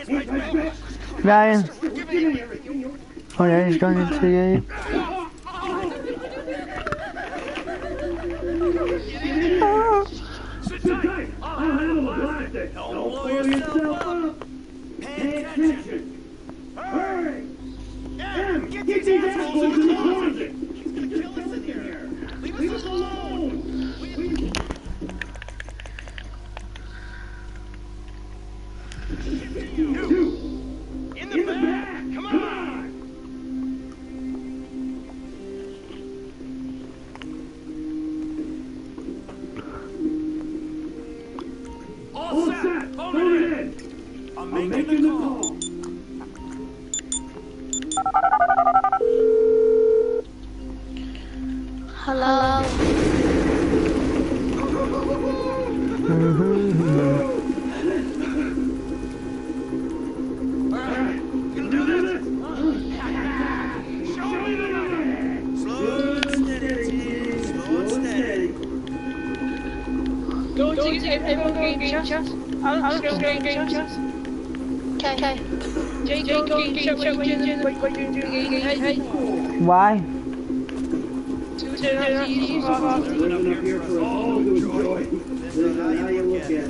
Ryan. Oh yeah, he's going into you. Sit tight! I'll handle the plastic! Don't blow yourself up! Pay attention! Hurry! Get these assholes in the closet! Kill us in here! Leave us alone! You! In the back! Come on! All set! Phone it in! I'm making the call! Hello. Alright, gonna do this! Show me the money! Slow and steady, slow and steady. Go to everyone game chat. I'll go game chat. Okay. Jay, go game chat. What you doing? Hey. Why? Living up here for us all to enjoy. This is how you look at it.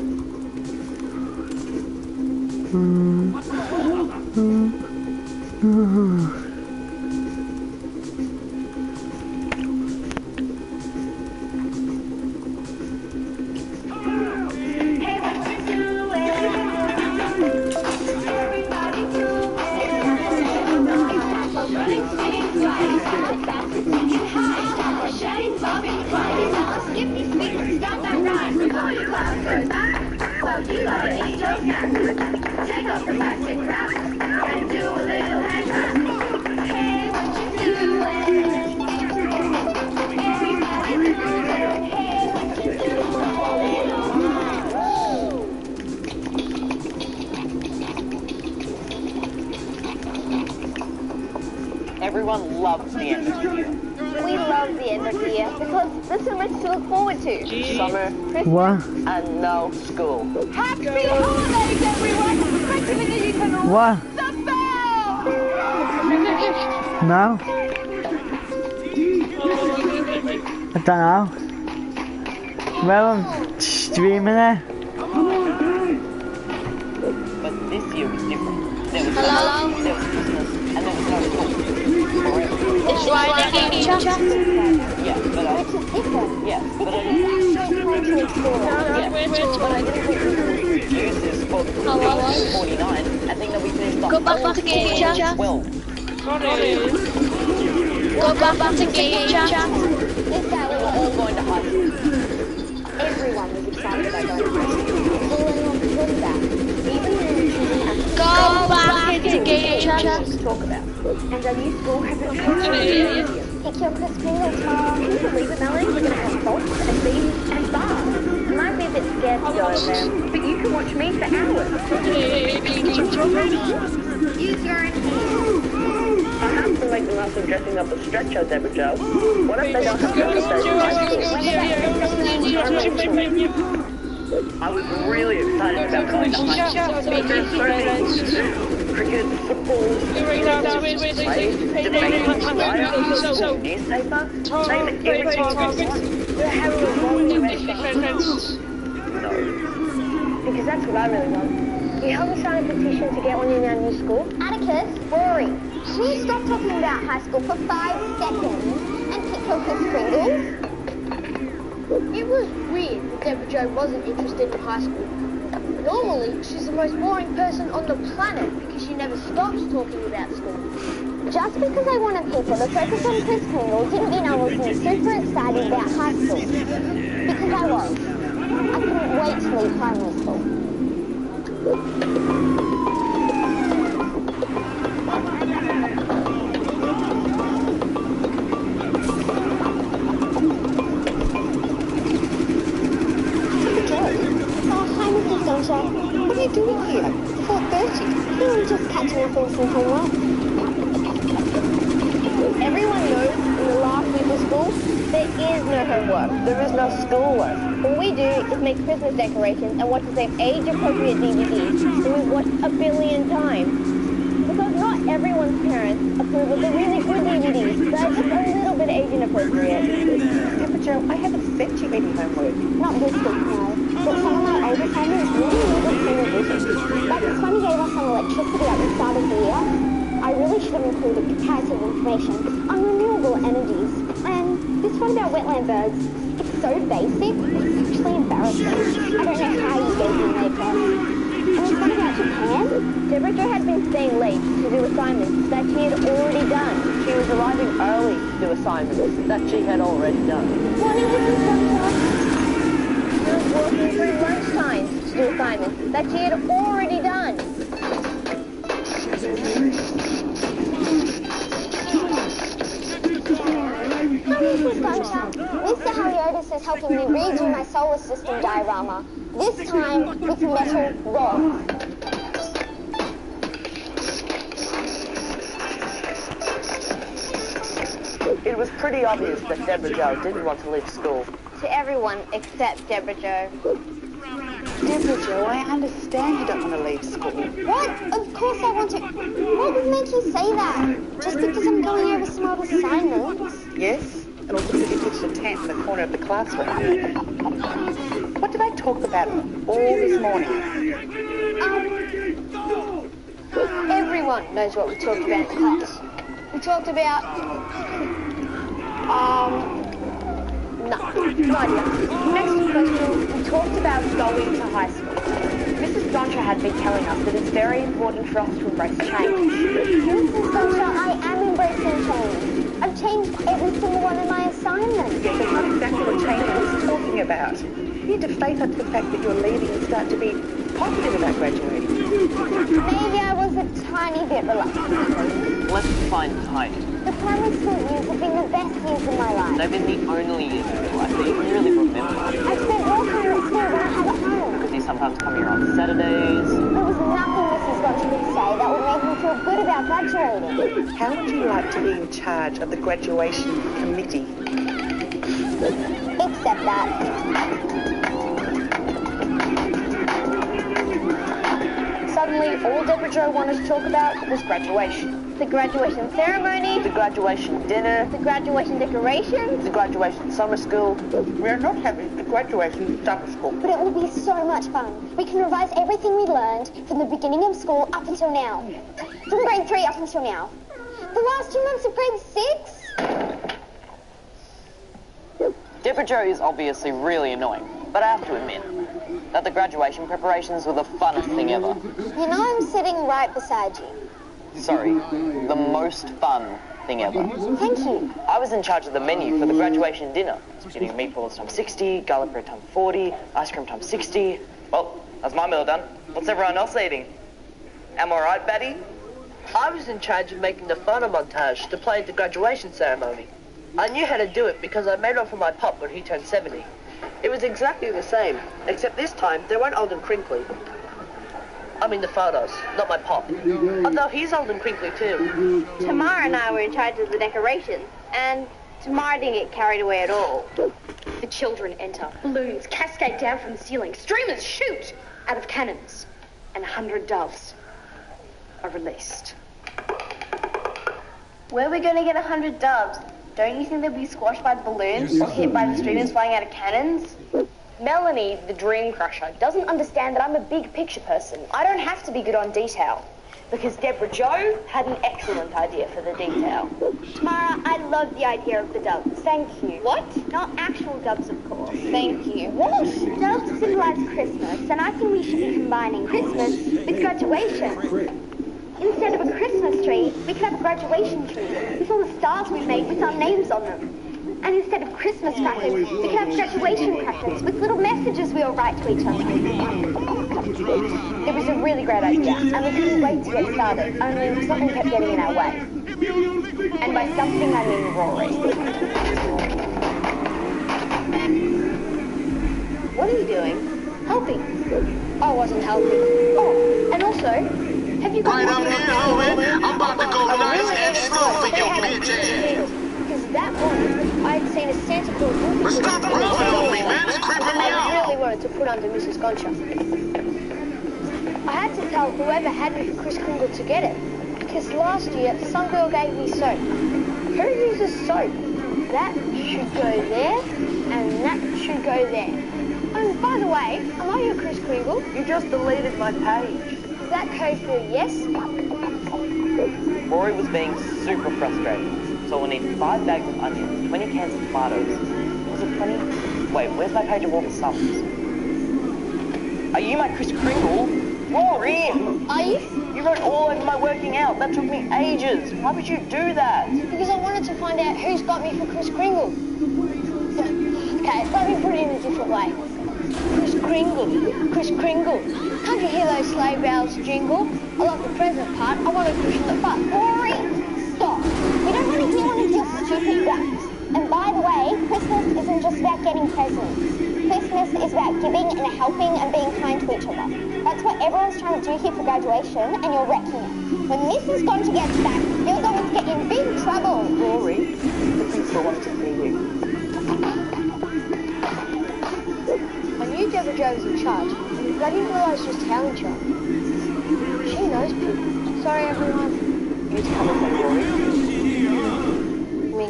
Take off the plastic wrap and do a little hand clap. Hey, what you doing? Everybody do it. Hey, what you doing? Everyone loves the end of the year. We love the end of the year because there's so much to look forward to. Summer What? and no school. Happy holidays, everyone! Especially when you can What? the bell! No? I don't know. Well, I'm streaming it. But this year was different. There was Hello? summer, there was Christmas, and there was no school. Forever. It's Ryan game chat. Yeah, but I didn't use this for 49. I think that we finished off Go back to game chat. 12. Go back to game chat. This We're Saturday, all going to high school. everyone was excited about going to high school. All anyone could talk about. Even the Go back into game chat. to talk about. And our new school has a pick your Crispino tomorrow. Can you believe it, Melanie? We're going to have bolts and beans and bars. You might be a bit scared to go there, but you can watch me for hours. Use your own hands. Perhaps to make them up and dressing up a stretcher, Deborah Joe. What if they don't have I was really excited about going to high school. There's so many things to do. Cricket, football, plays, debating, writers, newspaper, name it, everything. No. Because that's what I really want. You help me sign a petition to get one in our new school? Atticus, Rory, can you stop talking about high school for 5 seconds and pick your Pringles? It was weird that Deborah Jo wasn't interested in high school. Normally, she's the most boring person on the planet because she never stops talking about school. Just because I wanted people to focus on Chris Pringle didn't mean I wasn't super excited about high school. Because I was. I couldn't wait to leave primary school. What are you doing here? It's 4:30. You're just catching up on some homework. Everyone knows in the last week of school, there is no homework. There is no schoolwork. All we do is make Christmas decorations and watch the same age-appropriate DVDs that we've watched a billion times. Because not everyone's parents approve of the really good DVDs that are just a little bit age-inappropriate. Pepper Joe, I haven't sent you any homework. Not this week, no. But some of my older families really needed television. Like when Sonny gave us some electricity at the start of the year, I really should have included comparative information on renewable energies. And this one about wetland birds, it's so basic, it's actually embarrassing. I don't know how you gave me an A+. And this one about Japan, Deborah Jo had been staying late to do assignments that she had already done. She was arriving early to do assignments that she had already done. Morning, Mrs. Doctor. She was working through lunchtime to do assignments that she had already done. Mr. Haliotis is helping me redo my solar system diorama, this time with metal rods. It was pretty obvious that Deborah Jo didn't want to leave school. To everyone except Deborah Jo. Deborah Jo, I understand you don't want to leave school. What? Of course I want to. What would make you say that? Just because I'm going over some old assignments? Yes? And also because you pitched a tent in the corner of the classroom. What did I talk about all this morning? Everyone knows what we talked about in class. We talked about... no idea. Next question, we talked about going to high school. Mrs. Dontra had been telling us that it's very important for us to embrace change. Mrs. Dontra, I am embracing change. I've changed every single one of my assignments. Yes, that's not exactly what change I was talking about. You need to face up to the fact that you're leaving and start to be positive about graduating. Maybe I was a tiny bit reluctant. Let's define tiny. The primary school years have been the best years of my life. They've been the only years of your life that you can really remember. I've spent more time at school than I have at home. Because you sometimes come here on Saturdays. There was nothing Mrs. Gotcha could say that would make me feel good about graduating. How would you like to be in charge of the graduation committee? Except that. Suddenly, all Deborah Jo wanted to talk about was graduation. The graduation ceremony. The graduation dinner. The graduation decorations. The graduation summer school. We're not having the graduation summer school. But it will be so much fun. We can revise everything we learned from the beginning of school up until now. From grade 3 up until now. The last 2 months of grade 6. Deborah Jo is obviously really annoying, but I have to admit that the graduation preparations were the funnest thing ever. You know I'm sitting right beside you. Sorry, the most fun thing ever. Thank you. I was in charge of the menu for the graduation dinner. Getting meatballs times 60, garlic bread times 40, ice cream times 60. Well, that's my meal done. What's everyone else eating? Am I right, Betty? I was in charge of making the photo montage to play at the graduation ceremony. I knew how to do it because I made one for my pop when he turned 70. It was exactly the same, except this time they weren't old and crinkly. I mean the photos, not my pop. Although he's old and crinkly too. Tamara and I were in charge of the decorations, and Tamara didn't get carried away at all. The children enter. Balloons cascade down from the ceiling. Streamers shoot out of cannons. And 100 doves are released. Where are we going to get 100 doves? Don't you think they'll be squashed by the balloons or hit by the streamers flying out of cannons? Melanie, the dream crusher, doesn't understand that I'm a big picture person. I don't have to be good on detail. Because Deborah Jo had an excellent idea for the detail. Tamara, I love the idea of the doves. Thank you. What? Not actual doves, of course. Thank you. What? Doves symbolize Christmas, and I think we should be combining Christmas with graduation. Instead of a Christmas tree, we could have a graduation tree with all the stars we've made with our names on them. And instead of Christmas crackers, we could have graduation crackers with little messages we all write to each other. It was a really great idea, and we couldn't wait to get started, only something kept getting in our way. And by something, I mean Rory. What are you doing? Helping. I wasn't helping. Oh, and also, have you got... Right up here, homie. I'm about to go nice and slow for your bitch ass. Because that corner, I had seen a Santa Claus movie Stop following me, man! It's creeping me I out! really wanted to put under Mrs. Goncha. I had to tell whoever had me for Kris Kringle to get it, because last year some girl gave me soap. Who uses soap? That should go there, and that should go there. And by the way, am I your Kris Kringle? You just deleted my page. Is that code for yes? Rory was being super frustrated, so we'll need 5 bags of onions, 20 cans of tomatoes. Was it 20? Wait, where's my page of all the sums? Are you my Kris Kringle? Rory! Are you? You wrote all over my working out. That took me ages. Why would you do that? Because I wanted to find out who's got me for Kris Kringle. Okay, let me put it in a different way. Kris Kringle, Kris Kringle. Can't you hear those sleigh bells jingle? I love the present part. I want to cushion the butt. Rory, stop. We don't want to hear one of your stupid guts. And by the way, Christmas isn't just about getting presents. Christmas is about giving and helping and being kind to each other. That's what everyone's trying to do here for graduation, and you're wrecking it. When Mrs. Goncha gets back, you're going to get in big trouble. Rory, the principal wants to see you. I knew Deborah Jo was in charge, but I didn't realise just how in charge. She knows people. Sorry, everyone. You need to come with me, Rory.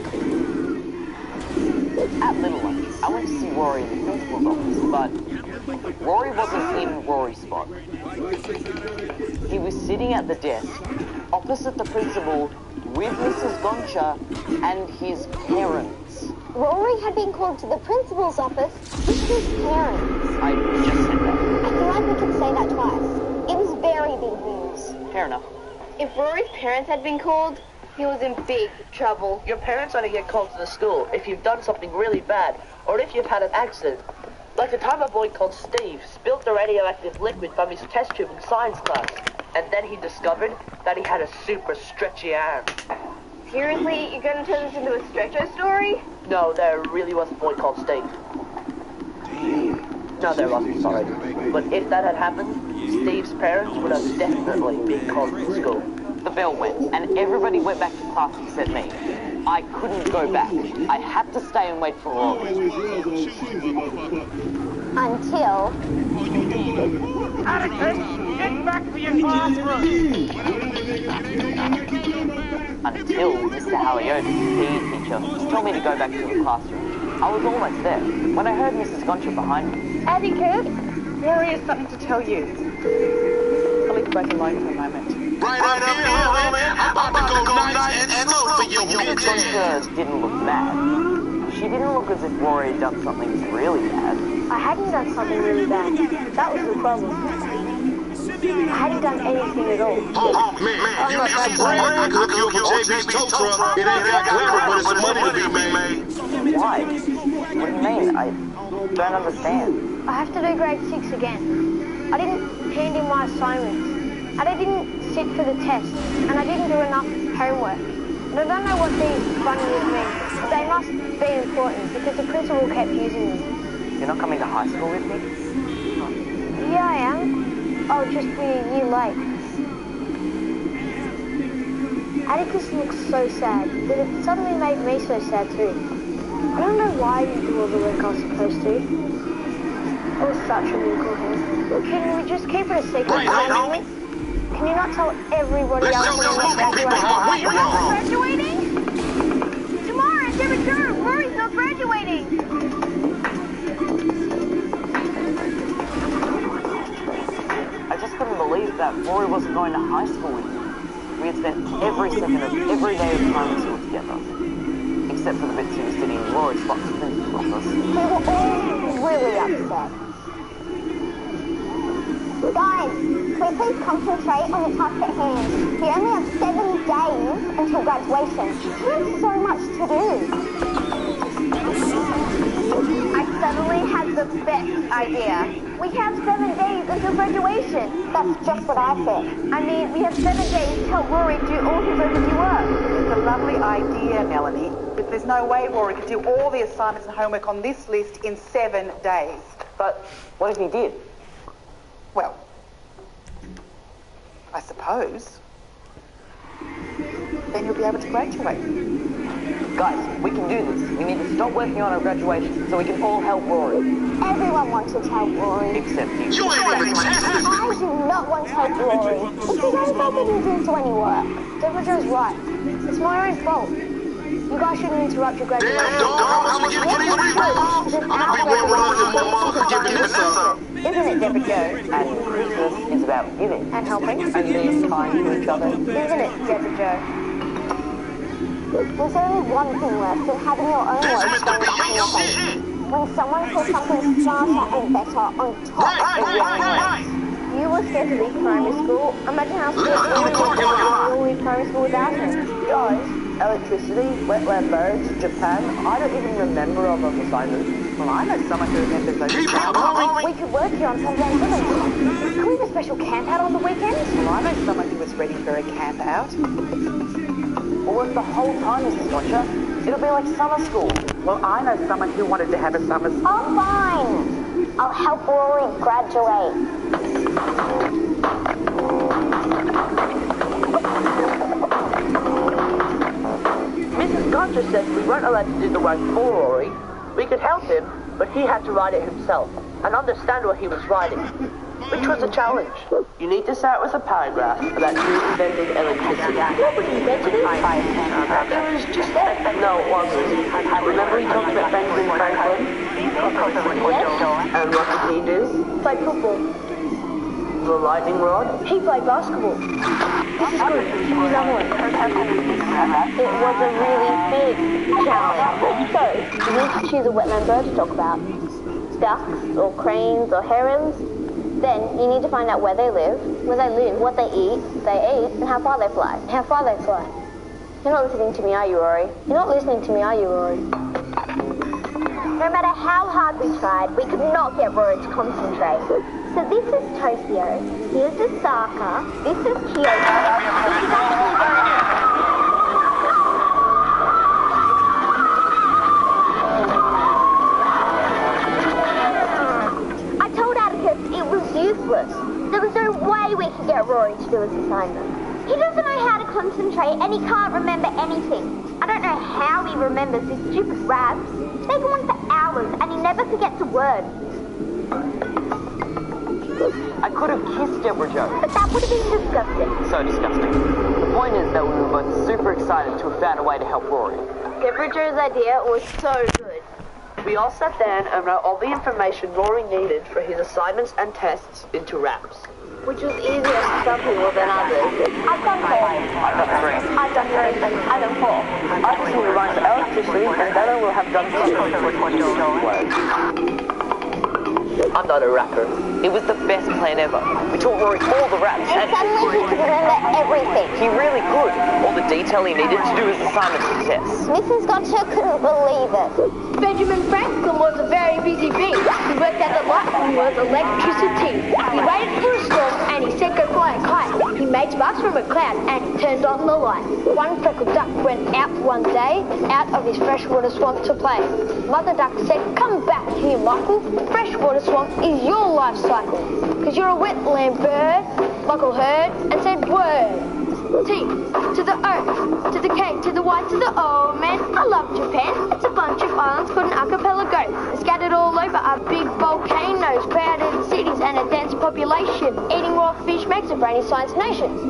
Minkle. At Little One, I went to see Rory in the principal's office, but Rory wasn't in Rory's spot. He was sitting at the desk, opposite the principal, with Mrs. Goncha and his parents. Rory had been called to the principal's office with his parents. I just said that. I feel like we could say that twice. It was very big news. Fair enough. If Rory's parents had been called, he was in big trouble. Your parents only get called to the school if you've done something really bad, or if you've had an accident. Like the time a boy called Steve spilled the radioactive liquid from his test tube in science class, and then he discovered that he had a super stretchy arm. Seriously, you're going to turn this into a stretcher story? No, there really was a boy called Steve. No, there wasn't, sorry. But if that had happened, Steve's parents would have definitely been called to school. The bell went, and everybody went back to class except me. I couldn't go back. I had to stay and wait for Rory. Until... Addison, get back to your classroom! Until Mr. Halliotis, the PE teacher, told me to go back to the classroom. I was almost there when I heard Mrs. Goncha behind me. Abby Cook? Rory has something to tell you. I'll leave you both alone for a moment. Right up here, homie! I'm about to go nice and slow for you, Mrs. Goncha didn't look mad. She didn't look as if Rory had done something really bad. I hadn't done something really bad. That was the problem. I hadn't done anything at all. Oh, man, you need some bread? I could hook you up with JB's tow truck. It ain't that clever, but it's some money to be made. Why? What do you mean? I don't understand. I have to do grade 6 again. I didn't hand in my assignments. And I didn't sit for the test. And I didn't do enough homework. And I don't know what these bunny ears mean. But they must be important because the principal kept using them. You're not coming to high school with me? Yeah, I am. I'll just be a year late. Atticus looks so sad, but it suddenly made me so sad too. I don't know why I didn't do all the work I was supposed to. It was such a miracle here. Can we just keep it a secret? Right, Can you not tell everybody else when I'm not graduating? We're not graduating? Tomorrow, Deborah Jo, Rory's not graduating. I just couldn't believe that Rory wasn't going to high school with me. We had spent every second of every day of primary school together. Except for the bits he was sitting in Rory's spot in the principal's office. We were all really upset. Guys, can we please concentrate on the task at hand? We only have 7 days until graduation. We have so much to do. I suddenly had the best idea. We have 7 days until graduation. That's just what I said. I mean, we have 7 days to help Rory do all his overdue work. It's a lovely idea, Melanie, but there's no way Rory could do all the assignments and homework on this list in 7 days. But what if he did? Well, I suppose then you'll be able to graduate. Guys, we can do this. We need to stop working on our graduation so we can all help Rory. Everyone wants to help Rory. Except you. You ain't even tested. I do not want to help Rory. It's because I didn't do any work. Deborah Joe's right. It's my own fault. You guys shouldn't interrupt your graduation. Damn, don't know how much we get for these refunds. I'm gonna be waiting around your mama for giving this up. Isn't it, Deborah Joe? And Christmas is about giving. And helping. And being kind to each other. Isn't it, Deborah Joe? There's only one thing left in having your own This words Mr. done B on ain't your your face. shit. When someone says something smarter and better on top of your own words. You were scared to leave primary school. Imagine how scared you will leave primary school without him. Guys, electricity, wetland birds, Japan, I don't even remember all those assignments. Well, I know someone who remembers those. Keep up, homie. We could work here on Saturday and Sunday. Can we have a special camp out on the weekends? Well, I know someone who was ready for a camp out. We'll work the whole time, Mrs. Gotcha. It'll be like summer school. Well, I know someone who wanted to have a summer school. Oh, fine. I'll help Rory graduate. Mrs. Gotcha said we weren't allowed to do the work for Rory. We could help him, but he had to write it himself and understand what he was writing, which was a challenge. You need to start with a paragraph about who invented electricity. Nobody invented it. It was just that. No, it wasn't. Remember he talked about Benjamin Franklin? Yes. And what did he do? Played football. The lightning rod? He played basketball. This is good. Give me another one. It was a really big challenge. So, you need to choose a wetland bird to talk about. Ducks, or cranes, or herons. Then, you need to find out where they live, what they eat, and how far they fly. You're not listening to me, are you, Rory? You're not listening to me, are you, Rory? No matter how hard we tried, we could not get Rory to concentrate. So this is Tokyo, here's Osaka, this is Kyoto, this is I told Atticus it was useless. There was no way we could get Rory to do his assignment. He doesn't know how to concentrate and he can't remember anything. I don't know how he remembers these stupid raps. They go on for hours and he never forgets a word. I could have kissed Deborah Joe. But that would have been disgusting. So disgusting. The point is that we were both super excited to have found a way to help Rory. Deborah Joe's idea was so good. We all sat down and wrote all the information Rory needed for his assignments and tests into raps. Which was easier for some people than others. I've done 4. I've done 3. I've done 3. I've done 4. I just need to write for electricity and then I will have done something. I'm not a rapper. It was the best plan ever. We taught Rory all the raps. And suddenly he could remember everything. He really could. All the detail he needed to do his assignments and tests. Mrs. Gotcha couldn't believe it. Benjamin Franklin was a very busy bee. He worked at the light and was electricity. He waited for a storm and he said go fly a kite. He made sparks from a cloud and he turned on the light. One freckled duck went out one day, out of his freshwater swamp to play. Mother duck said, come back here, Michael. The freshwater swamp is your life cycle. Cause you're a wetland bird. Michael heard and said word. T to the O, to the K, to the Y, to the O, man. I love Japan. It's a bunch of islands called an archipelago. They're scattered all over are big volcanoes, crowded cities and a dense population. Eating raw fish makes a brainy science nation.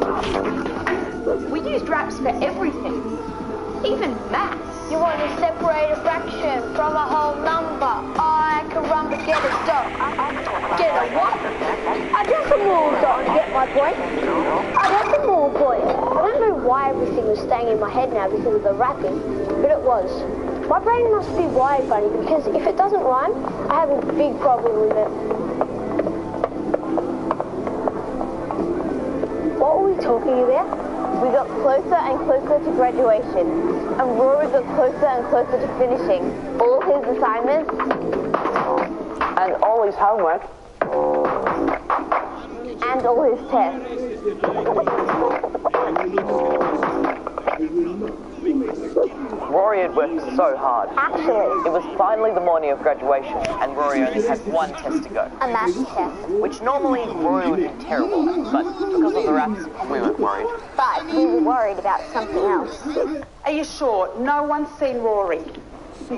We used raps for everything, even maths. You want to separate a fraction from a whole number. I can run but get a dot. Get a what? A decimal dot, get my point? A decimal point. I don't know why everything was staying in my head now because of the rapping, but it was. My brain must be wired funny because if it doesn't rhyme, I have a big problem with it. What were we talking about? We got closer and closer to graduation, and Rory got closer and closer to finishing all his assignments And all his homework. and all his tests. Rory had worked so hard. Actually, It was finally the morning of graduation, and Rory only had one test to go. a maths test. Which normally Rory would do terrible at, but because of the raps, we weren't worried. But we were worried about something else. Are you sure? No one's seen Rory.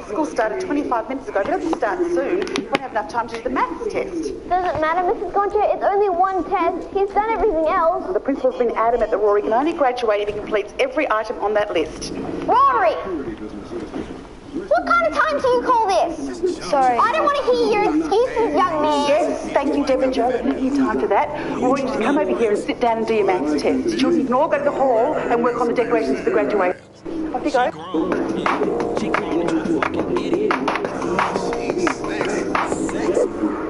School started 25 minutes ago. If it doesn't start soon, we won't have enough time to do the maths test. Doesn't matter, Mrs. Goncha. It's only one test. He's done everything else. The principal's been adamant that Rory can only graduate if he completes every item on that list. Rory! What kind of time do you call this? Sorry. I don't want to hear your excuses, young man. Yes, thank you, Deborah Jo. There's plenty of time for that. Rory, just come over here and sit down and do your maths test. Children, you can all go to the hall and work on the decorations for the graduation. Off you go.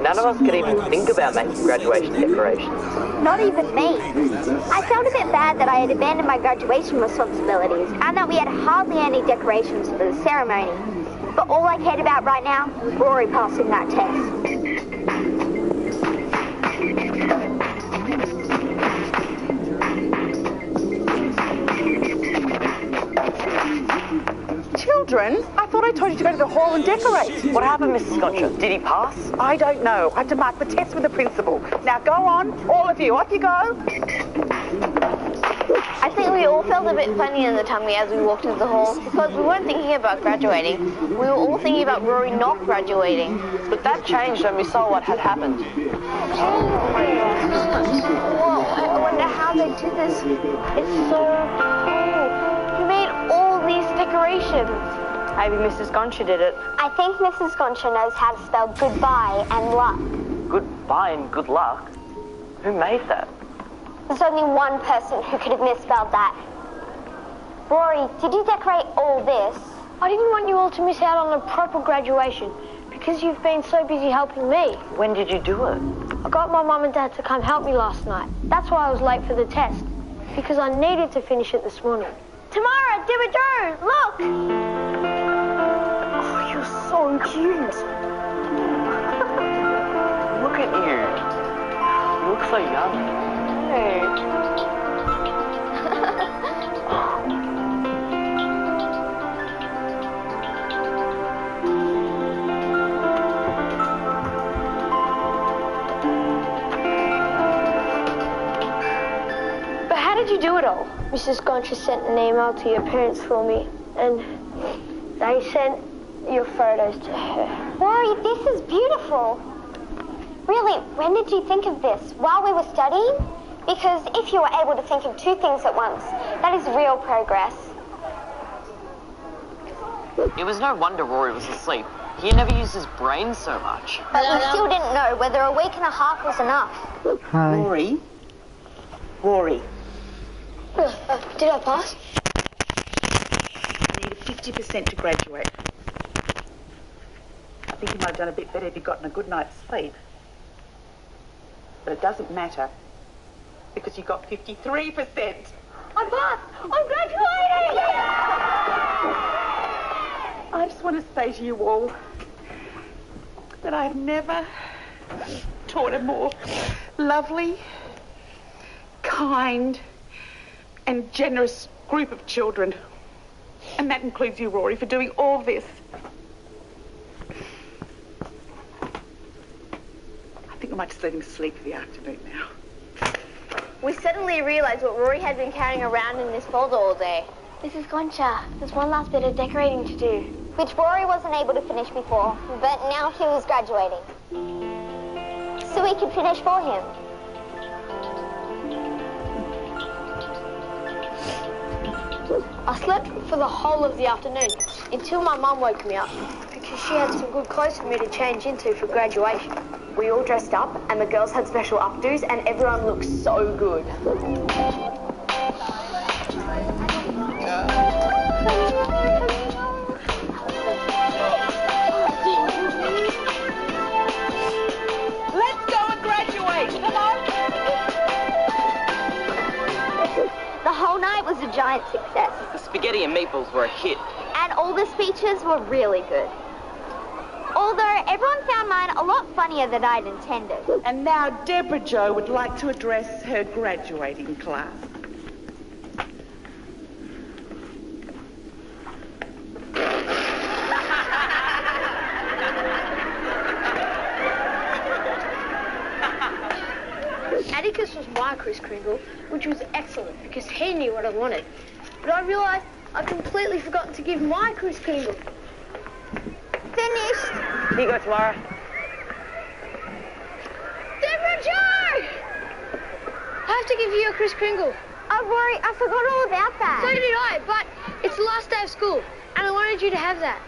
None of us could even think about making graduation decorations. Not even me. I felt a bit bad that I had abandoned my graduation responsibilities and that we had hardly any decorations for the ceremony. But all I cared about right now, Rory passing that test. Children, I thought I told you to go to the hall and decorate. What happened, Mrs. Gotcha? Did he pass? I don't know. I had to mark the test with the principal. Now go on, all of you. Off you go. I think we all felt a bit funny in the tummy as we walked into the hall because we weren't thinking about graduating. We were all thinking about Rory not graduating. But that changed when we saw what had happened. Whoa, I wonder how they did this. It's so cool. You made all these decorations. Maybe Mrs. Goncha did it. I think Mrs. Goncha knows how to spell goodbye and luck. Goodbye and good luck? Who made that? There's only one person who could have misspelled that. Rory, did you decorate all this? I didn't want you all to miss out on a proper graduation because you've been so busy helping me. When did you do it? I got my mum and dad to come help me last night. That's why I was late for the test, because I needed to finish it this morning. Tamara, Deborah Jo, look! Oh, you're so cute. Look at you. You look so young. Hey. But how did you do it all? Mrs. Goncha sent an email to your parents for me, and they sent your photos to her. Rory, this is beautiful. Really, when did you think of this? While we were studying? Because if you were able to think of two things at once, that is real progress. It was no wonder Rory was asleep. He never used his brain so much. But we still didn't know whether a week and a half was enough. Hi. Rory. Rory. Did I pass? You need a 50% to graduate. I think you might have done a bit better if you'd gotten a good night's sleep. But it doesn't matter, because you got 53%. I passed! I'm graduating! I just want to say to you all that I've never taught a more lovely, kind, and generous group of children. And that includes you, Rory, for doing all this. I think I might just let him sleep for the afternoon now. We suddenly realized what Rory had been carrying around in this folder all day. Mrs. Goncha, there's one last bit of decorating to do. Which Rory wasn't able to finish before, but now he was graduating. So we could finish for him. I slept for the whole of the afternoon until my mum woke me up because she had some good clothes for me to change into for graduation. We all dressed up and the girls had special updos and everyone looked so good. Let's go and graduate! Come on! The whole night was a giant success. The spaghetti and meatballs were a hit. And all the speeches were really good. Although everyone found mine a lot funnier than I'd intended. And now Deborah Jo would like to address her graduating class. Kris Kringle, which was excellent because he knew what I wanted. But I realised I completely forgotten to give my Kris Kringle. Finished! Here you go, Tamara. Deborah Joe! I have to give you a Kris Kringle. Oh, Rory, I forgot all about that. So did I, but it's the last day of school, and I wanted you to have that.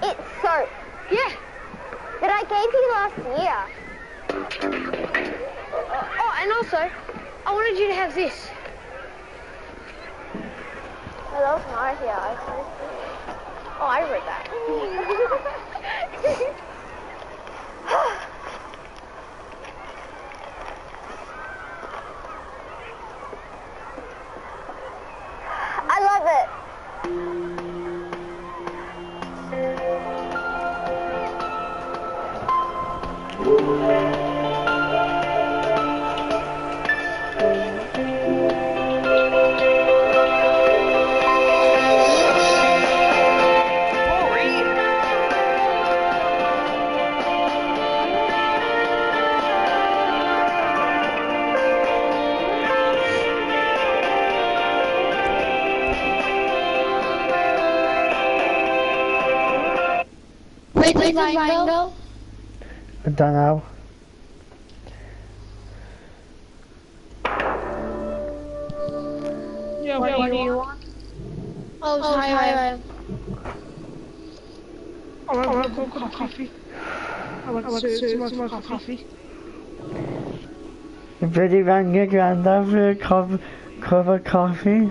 It's soap. Yeah. That I gave you last year. Oh, and also, I wanted you to have this. I love my hair. Oh, I read that. I love it. Where's the rainbow? I don't know. Yeah, what do you want? Oh, hi. I want a cup of coffee. I want some coffee. You really rang your granddad for a cup of coffee?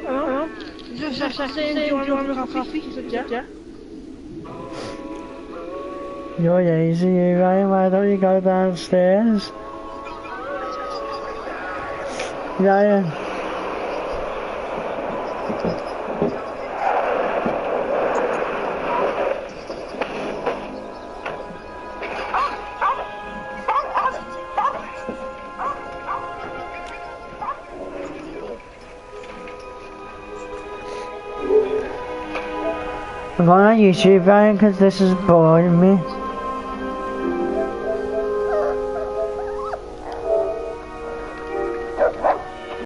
Oh? Just saying, do you want a cup of coffee? He said, yeah. You're lazy, you Ryan. Why don't you go downstairs? Ryan. I'm going on YouTube, Ryan, because this is boring me.